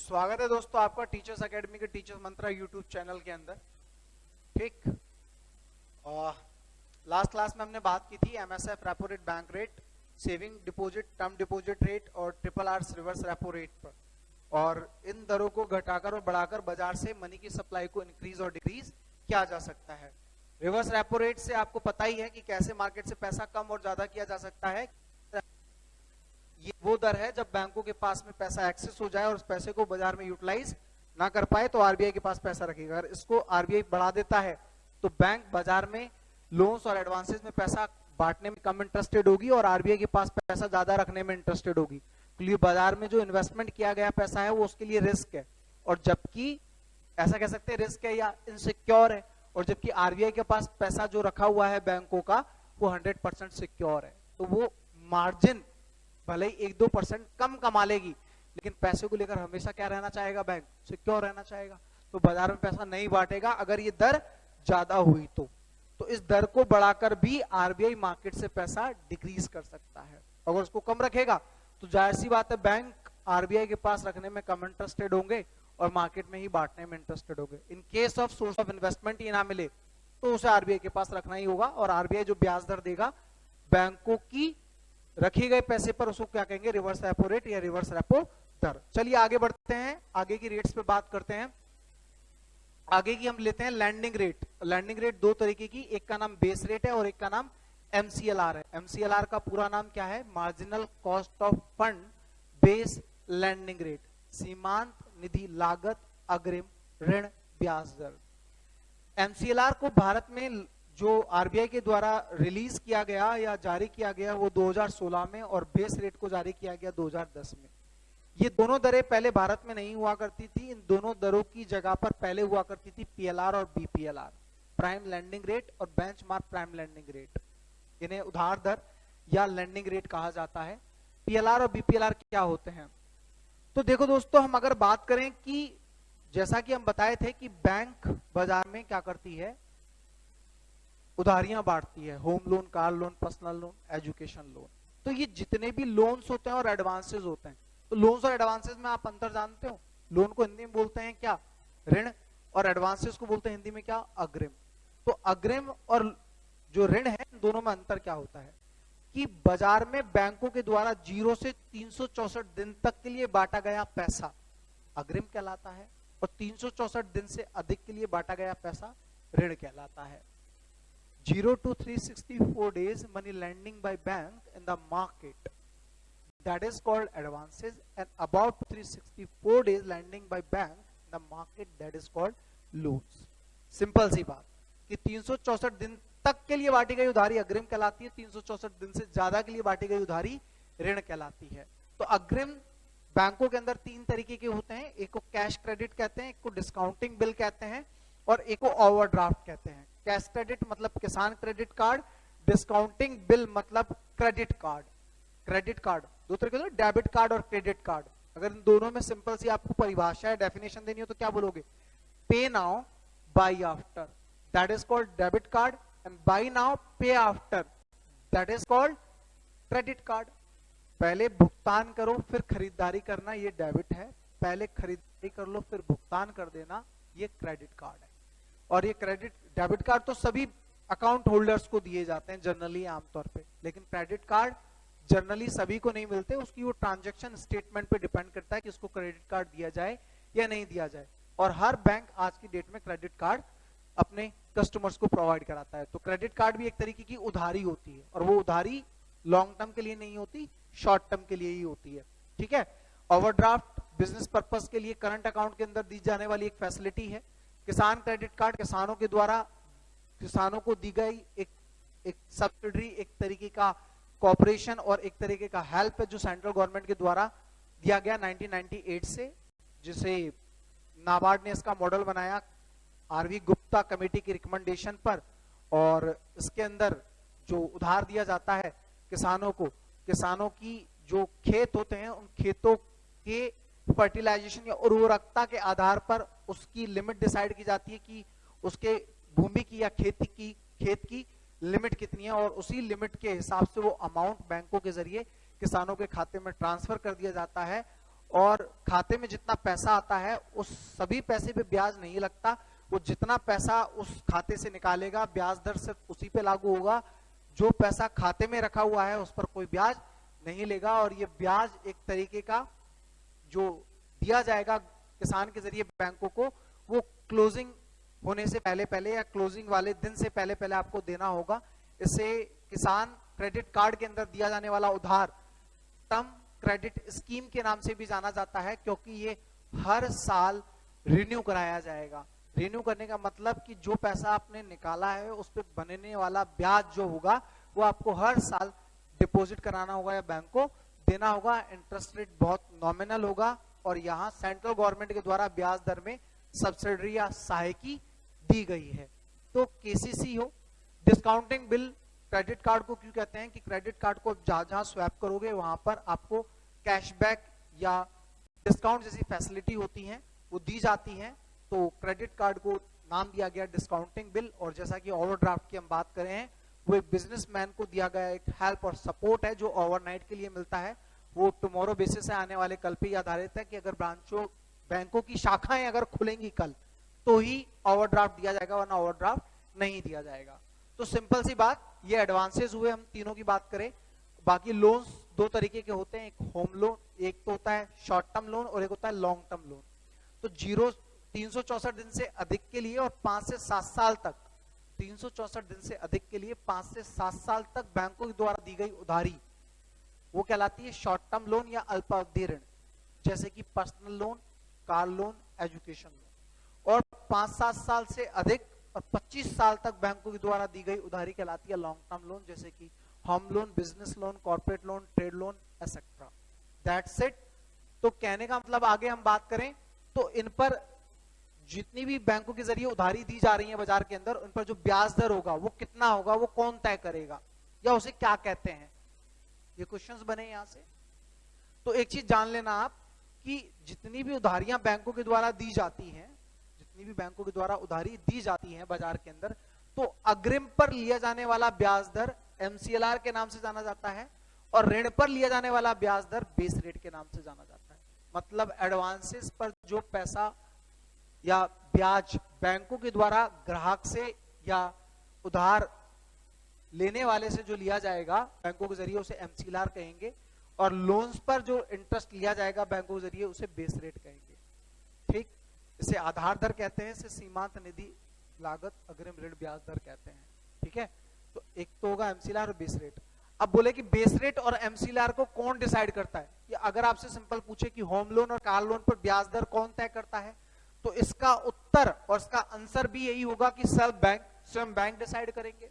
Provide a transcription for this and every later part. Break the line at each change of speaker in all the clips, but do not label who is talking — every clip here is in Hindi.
स्वागत है दोस्तों आपका टीचर्स एकेडमी के टीचर्स मंत्रा यूट्यूब चैनल के अंदर। ठीक, लास्ट क्लास में हमने बात की थी MSF repo rate, bank rate, saving deposit, term deposit rate और triple R's reverse repo rate पर, और इन दरों को घटाकर और बढ़ाकर बाजार से मनी की सप्लाई को इंक्रीज और डिक्रीज किया जा सकता है। रिवर्स रेपो रेट से आपको पता ही है कि कैसे मार्केट से पैसा कम और ज्यादा किया जा सकता है। ये वो दर है जब बैंकों के पास में पैसा एक्सेस हो जाए और उस पैसे को बाजार में यूटिलाइज ना कर पाए तो आरबीआई के पास पैसा रखेगा। अगर इसको आरबीआई बढ़ा देता है तो बैंक बाजार में लोन्स और एडवांसेस में पैसा बांटने में कम इंटरेस्टेड होगी और आरबीआई के पास पैसा ज्यादा रखने में इंटरेस्टेड होगी, क्योंकि बाजार में जो इन्वेस्टमेंट किया गया पैसा है वो उसके लिए रिस्क है, और जबकि ऐसा कह सकते हैं रिस्क है या इनसिक्योर है, और जबकि आरबीआई के पास पैसा जो रखा हुआ है बैंकों का वो 100% सिक्योर है। तो वो मार्जिन भले ही 1-2% कम कमा लेगी, लेकिन पैसे को लेकर हमेशा क्या रहना चाहेगा, बैंक सिक्योर रहना चाहेगा। तो बाजार में पैसा नहीं बांटेगा अगर ये दर ज्यादा हुई तो इस दर को बढ़ाकर भी आरबीआई मार्केट से पैसा डिक्रीज कर सकता है। अगर उसको कम रखेगा तो जाहिर सी बात है बैंक आरबीआई के पास रखने में कम इंटरेस्टेड होंगे और मार्केट में ही बांटने में इंटरेस्टेड होंगे। In case of source of investment ही ना मिले तो उसे आरबीआई के पास रखना ही होगा, और आरबीआई जो ब्याज दर देगा बैंकों की रखे गए पैसे पर उसको क्या कहेंगे, रिवर्स रेपो रेट या रिवर्स रेपो दर। चलिए आगे बढ़ते हैं, आगे की रेट्स पे बात करते हैं। आगे की हम लेते हैं लैंडिंग रेट। लैंडिंग रेट दो तरीके की, एक का नाम बेस रेट है और एक का नाम एमसीएलआर है। एमसीएलआर का पूरा नाम क्या है, marginal cost of fund base landing rate, सीमांत निधि लागत अग्रिम ऋण ब्याज दर। एमसीएलआर को भारत में जो आरबीआई के द्वारा रिलीज किया गया या जारी किया गया वो 2016 में, और बेस रेट को जारी किया गया 2010 में। ये दोनों दरें पहले भारत में नहीं हुआ करती थी। इन दोनों दरों की जगह पर पहले हुआ करती थी पीएलआर और बीपीएलआर, प्राइम लैंडिंग रेट और बेंचमार्क प्राइम लैंडिंग रेट। इन्हें उधार दर या लैंडिंग रेट कहा जाता है। पीएलआर और बीपीएलआर क्या होते हैं, तो देखो दोस्तों, हम अगर बात करें कि जैसा कि हम बताए थे कि बैंक बाजार में क्या करती है, उधारियां बांटती है, home loan, car loan, personal loan, education loan. तो ये जितने भी लोन्स होते हैं और एडवांसेस होते हैं, तो लोन्स और एडवांसेस में आप अंतर जानते हो। लोन को हिंदी में बोलते हैं क्या, ऋण, और एडवांसेस को बोलते हैं हिंदी में क्या, अग्रिम। तो अग्रिम और जो ऋण है दोनों में अंतर क्या होता है कि बाजार में बैंकों के द्वारा 0 से 364 दिन तक के लिए बांटा गया पैसा अग्रिम कहलाता है, और 364 दिन से अधिक के लिए बांटा गया पैसा ऋण कहलाता है। 0 to 364 days money lending by bank in the market, that is called advances, and about 364 days lending by bank in the market, that is called loans। Simple सी बात कि 364 दिन तक के लिए बांटी गई उधारी अग्रिम कहलाती है, 364 दिन से ज्यादा के लिए बांटी गई उधारी ऋण कहलाती है। तो अग्रिम बैंकों के अंदर 3 तरीके के होते हैं, एक को कैश क्रेडिट कहते हैं, एक को डिस्काउंटिंग बिल कहते हैं, और एक को ओवरड्राफ्ट कहते हैं। कैश क्रेडिट मतलब किसान क्रेडिट कार्ड, डिस्काउंटिंग बिल मतलब क्रेडिट कार्ड। क्रेडिट कार्ड दो तरीके से, डेबिट कार्ड और क्रेडिट कार्ड। अगर इन दोनों में सिंपल सी आपको परिभाषा है, डेफिनेशन देनी हो तो क्या बोलोगे, pay now buy after, that is called debit card, and buy now pay after, that is called credit card. पहले भुगतान करो फिर खरीदारी करना, ये डेबिट है। पहले खरीदारी कर लो फिर भुगतान कर देना, ये क्रेडिट कार्ड है। और ये क्रेडिट डेबिट कार्ड तो सभी अकाउंट होल्डर्स को दिए जाते हैं जनरली, आमतौर पे, लेकिन क्रेडिट कार्ड जनरली सभी को नहीं मिलते। उसकी वो ट्रांजैक्शन स्टेटमेंट पे डिपेंड करता है कि उसको क्रेडिट कार्ड दिया जाए या नहीं दिया जाए, और हर बैंक आज की डेट में क्रेडिट कार्ड अपने कस्टमर्स को प्रोवाइड कराता है। तो क्रेडिट कार्ड भी एक तरीके की उधारी होती है, और वो उधारी लॉन्ग टर्म के लिए नहीं होती, शॉर्ट टर्म के लिए ही होती है। ठीक है। ओवरड्राफ्ट बिजनेस पर्पस के लिए करंट अकाउंट के अंदर दी जाने वाली एक फैसिलिटी है। किसान क्रेडिट कार्ड किसानों के द्वारा किसानों को दी गई एक सब्सिडी, एक तरीके का कॉर्पोरेशन और एक तरीके का हेल्प है जो सेंट्रल गवर्नमेंट के द्वारा दिया गया 1998 से, जिसे नाबार्ड ने इसका मॉडल बनाया आरवी गुप्ता कमेटी की रिकमेंडेशन पर। और इसके अंदर जो उधार दिया जाता है किसानों को, किसानों की जो खेत होते हैं उन खेतों के फर्टिलाइजेशन या उर्वरकता के आधार पर उसकी लिमिट डिसाइड की जाती है कि उसके भूमि की या खेत की लिमिट कितनी है, और उसी लिमिट के हिसाब से वो अमाउंट बैंकों के जरिए किसानों के खाते में ट्रांसफर कर दिया जाता है। और खाते में जितना पैसा आता है उस सभी पैसे पे ब्याज नहीं लगता। वो जितना पैसा उस खाते से निकालेगा ब्याज दर सिर्फ उसी पे लागू होगा। जो पैसा खाते में रखा हुआ है उस पर कोई ब्याज नहीं लेगा। और ये ब्याज एक तरीके का जो दिया जाएगा किसान के जरिए बैंकों को, वो क्लोजिंग होने से पहले पहले या क्लोजिंग वाले दिन से पहले पहले आपको देना होगा। इससे किसान क्रेडिट कार्ड के अंदर दिया जाने वाला उधार टर्म क्रेडिट स्कीम के नाम से भी जाना जाता है, क्योंकि ये हर साल रिन्यू कराया जाएगा। रिन्यू करने का मतलब कि जो पैसा आपने निकाला है उस पर बनने वाला ब्याज जो होगा वो आपको हर साल डिपॉजिट कराना होगा या बैंक को देना होगा। इंटरेस्ट रेट बहुत नॉमिनल होगा और यहाँ सेंट्रल गवर्नमेंट के द्वारा ब्याज दर में सब्सिडी या सहायकी दी गई है। तो केसीसी हो, डिस्काउंटिंग बिल क्रेडिट कार्ड को क्यों कहते हैं कि क्रेडिट कार्ड को जहां जहां स्वैप करोगे वहां पर आपको कैशबैक या डिस्काउंट जैसी फैसिलिटी होती हैं वो दी जाती हैं। तो क्रेडिट कार्ड को नाम दिया गया डिस्काउंटिंग बिल। और जैसा कि ओवरड्राफ्ट की हम बात करें हैं, वो एक बिजनेसमैन को दिया गया एक हेल्प और सपोर्ट है जो ओवरनाइट के लिए मिलता है। वो टुमारो बेसिस से आने वाले कल पे ही आधारित है कि अगर ब्रांचों बैंकों की शाखाएं अगर खुलेंगी कल तो ही ओवरड्राफ्ट दिया जाएगा, वरना ओवरड्राफ्ट नहीं दिया जाएगा। तो सिंपल सी बात, ये एडवांसेस हुए। हम तीनों की बात करें, बाकी लोन्स दो तरीके के होते हैं, एक होम लोन, एक तो होता है शॉर्ट टर्म लोन और एक होता है लॉन्ग टर्म लोन। तो 364 दिन से अधिक के लिए और 5 से 7 साल तक, 364 दिन से अधिक के लिए 5 से 7 साल तक बैंकों के द्वारा दी गई उधारी वो कहलाती है शॉर्ट टर्म लोन या अल्पावधि ऋण, जैसे कि personal loan, car loan, education loan. और 5-7 साल से अधिक और 25 साल तक बैंकों के द्वारा दी गई उधारी कहलाती है लॉन्ग टर्म लोन, जैसे कि home loan, business loan, corporate loan, trade loan etcetera. That's it. तो कहने का मतलब आगे हम बात करें तो इन पर जितनी भी बैंकों के जरिए उधारी दी जा रही है बाजार के अंदर, उन पर जो ब्याज दर होगा वो कितना होगा, वो कौन तय करेगा या उसे क्या कहते हैं, ये क्वेश्चंस बने यहां से। तो एक चीज जान लेना आप कि जितनी भी उधारियां बैंकों के द्वारा दी जाती हैं, जितनी भी बैंकों के द्वारा उधारी दी जाती है बाजार के अंदर, तो अग्रिम पर लिया जाने वाला ब्याज दर MCLR के नाम से जाना जाता है और ऋण पर लिया जाने वाला ब्याज दर बेस रेट के नाम से जाना जाता है। मतलब एडवांसेस पर जो पैसा या ब्याज बैंकों के द्वारा ग्राहक से या उधार लेने वाले से जो लिया जाएगा बैंकों के जरिए उसे MCLR कहेंगे, और लोन्स पर जो इंटरेस्ट लिया जाएगा बैंकों के जरिए उसे बेस रेट कहेंगे। ठीक, इसे आधार दर कहते हैं, इसे सीमांत निधि लागत अग्रिम ऋण ब्याज दर कहते हैं। ठीक है, तो एक तो होगा MCLR और बेस रेट। अब बोले कि बेस रेट और MCLR को कौन डिसाइड करता है, या अगर आपसे सिंपल पूछे कि होम लोन और कार लोन पर ब्याज दर कौन तय करता है, तो इसका उत्तर और इसका आंसर भी यही होगा कि स्वयं बैंक डिसाइड करेंगे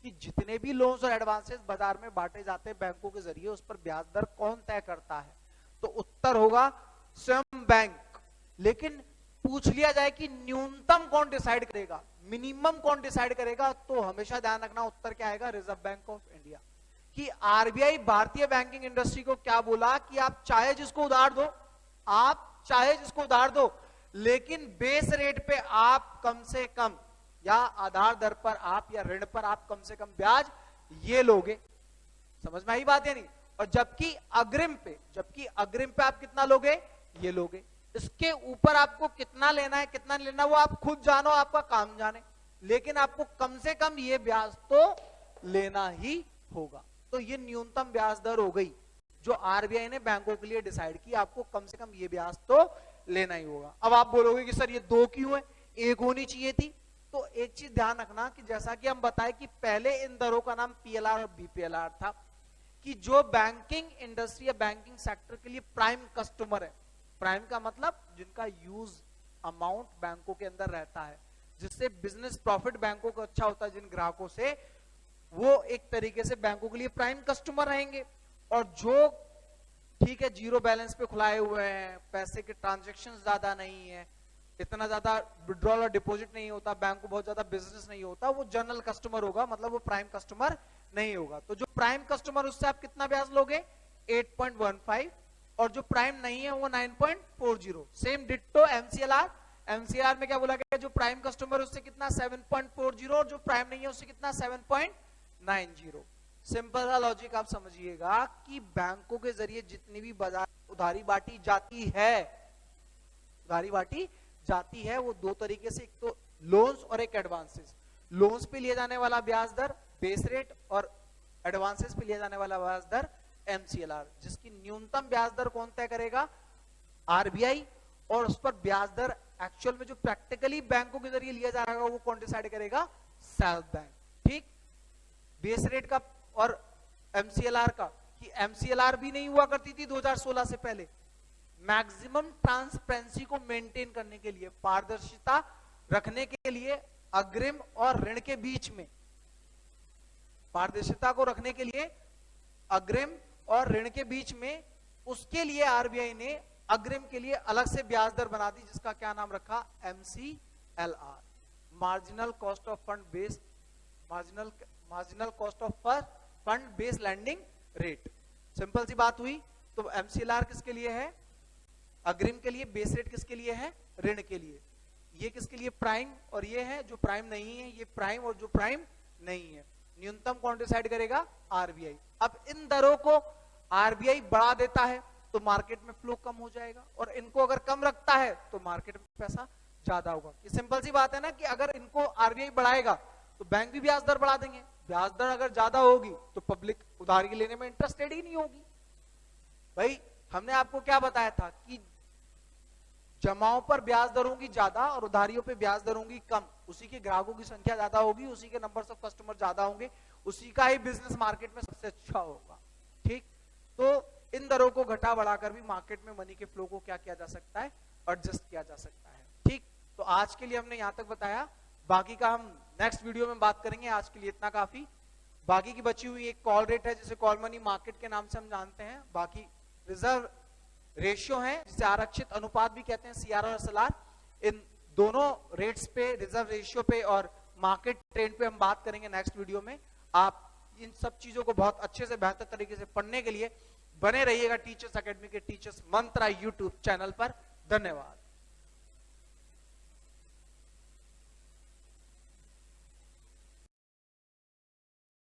कि जितने भी लोन्स और एडवांसेस बाजार में बांटे जाते हैं बैंकों के जरिए उस पर ब्याज दर कौन तय करता है, तो उत्तर होगा स्वयं बैंक। लेकिन पूछ लिया जाए कि न्यूनतम कौन डिसाइड करेगा, मिनिमम कौन डिसाइड करेगा, तो हमेशा ध्यान रखना उत्तर क्या आएगा, रिजर्व बैंक ऑफ इंडिया। कि RBI भारतीय बैंकिंग इंडस्ट्री को क्या बोला कि आप चाहे जिसको उधार दो, आप चाहे जिसको उधार दो, लेकिन बेस रेट पे आप कम से कम या आधार दर पर आप या ऋण पर आप कम से कम ब्याज ये लोगे। समझ में आई बात या नहीं? और जबकि अग्रिम पे आप कितना लोगे, ये लोगे। इसके ऊपर आपको कितना लेना है, कितना लेना वो आप खुद जानो, आपका काम जाने, लेकिन आपको कम से कम ये ब्याज तो लेना ही होगा। तो ये न्यूनतम ब्याज दर हो गई जो RBI ने बैंकों के लिए डिसाइड की, आपको कम से कम ये ब्याज तो लेना ही होगा। अब आप बोलोगे कि सर ये दो क्यों है, एक होनी चाहिए थी। तो एक चीज ध्यान रखना कि जैसा कि हम बताए कि पहले इन दरों का नाम PLR और BPLR था, कि जो बैंकिंग इंडस्ट्री या बैंकिंग सेक्टर के लिए प्राइम कस्टमर है, प्राइम का मतलब जिनका यूज अमाउंट बैंकों के अंदर रहता है, जिससे बिजनेस प्रॉफिट बैंकों को अच्छा होता है जिन ग्राहकों से, वो एक तरीके से बैंकों के लिए प्राइम कस्टमर रहेंगे। और जो ठीक है जीरो बैलेंस पे खुलाए हुए हैं, पैसे के ट्रांजैक्शंस ज्यादा नहीं है, इतना ज्यादा विड्रॉल और डिपॉजिट नहीं होता, बैंक को बहुत ज्यादा बिजनेस नहीं होता, वो जनरल कस्टमर होगा, मतलब वो प्राइम कस्टमर नहीं होगा। तो जो प्राइम कस्टमर उससे आप कितना ब्याज लोगे, 8.15, और जो प्राइम नहीं है वो 9.40। सेम डिट्टो MCLR में क्या बोला गया, जो प्राइम कस्टमर उससे कितना 7.40, और जो प्राइम नहीं है उससे कितना 7.90। सिंपल सा लॉजिक आप समझिएगा कि बैंकों के जरिए जितनी भी बाजार उधारी बांटी जाती है, उधारी बांटी जाती है वो दो तरीके से, एक तो लोन्स और एक एडवांसेस। लोन्स पे लिया जाने वाला ब्याज दर बेस रेट और एडवांसेस पे लिया जाने वाला ब्याज दर MCLR, जिसकी न्यूनतम ब्याज दर कौन तय करेगा? RBI, और उस पर ब्याज दर एक्चुअल में जो प्रैक्टिकली बैंकों के जरिए लिया जा रहा है वो कौन डिसाइड करेगा? Self bank. ठीक, बेस रेट का और MCLR का, कि MCLR भी नहीं हुआ करती थी 2016 से पहले। मैक्सिमम ट्रांसपेरेंसी को मेंटेन करने के लिए, पारदर्शिता रखने के लिए अग्रिम और ऋण के बीच में, पारदर्शिता को रखने के लिए अग्रिम और ऋण के बीच में, उसके लिए RBI ने अग्रिम के लिए अलग से ब्याज दर बना दी, जिसका क्या नाम रखा? MCLR, marginal cost of fund based, marginal cost of fund based lending rate. Simple सी बात हुई। तो MCLR किसके लिए है? अग्रिम के लिए। बेस रेट किसके लिए है? ऋण के लिए। ये किसके लिए? प्राइम, और ये है जो प्राइम नहीं है, ये प्राइम और जो प्राइम नहीं है। न्यूनतम कौन डिसाइड करेगा? RBI। अब इन दरों को RBI बढ़ा देता है तो मार्केट में फ्लो कम हो जाएगा, और इनको अगर कम रखता है तो मार्केट में पैसा ज्यादा होगा। ये सिंपल सी बात है ना, कि अगर इनको RBI बढ़ाएगा तो बैंक भी ब्याज दर बढ़ा देंगे। ब्याज दर अगर ज्यादा होगी तो पब्लिक उधारी लेने में इंटरेस्टेड ही नहीं होगी। भाई हमने आपको क्या बताया था कि जमाओं पर ब्याज दरों की ज्यादा और उधारियों पे ब्याज दरों की कम, उसी के ग्राहकों की संख्या ज्यादा होगी, उसी के नंबर ऑफ कस्टमर ज्यादा होंगे, उसी का ही बिजनेस मार्केट में सबसे अच्छा होगा। ठीक, तो इन दरों को घटा बढ़ाकर भी मार्केट में मनी के फ्लो को क्या किया जा सकता है? एडजस्ट किया जा सकता है। ठीक, तो आज के लिए हमने यहां तक बताया, बाकी का हम नेक्स्ट वीडियो में बात करेंगे। आज के लिए इतना काफी। बाकी की बची हुई एक कॉल रेट है, जिसे कॉल मनी मार्केट के नाम से हम जानते हैं। बाकी रिजर्व रेशियो है, जिसे आरक्षित अनुपात भी कहते हैं, CR और SLR। इन दोनों रेट्स पे, रिजर्व रेशियो पे और मार्केट ट्रेंड पे हम बात करेंगे नेक्स्ट वीडियो में। आप इन सब चीजों को बहुत अच्छे से, बेहतर तरीके से पढ़ने के लिए बने रहिएगा टीचर्स अकेडमी के टीचर्स मंत्रा YouTube चैनल पर। धन्यवाद।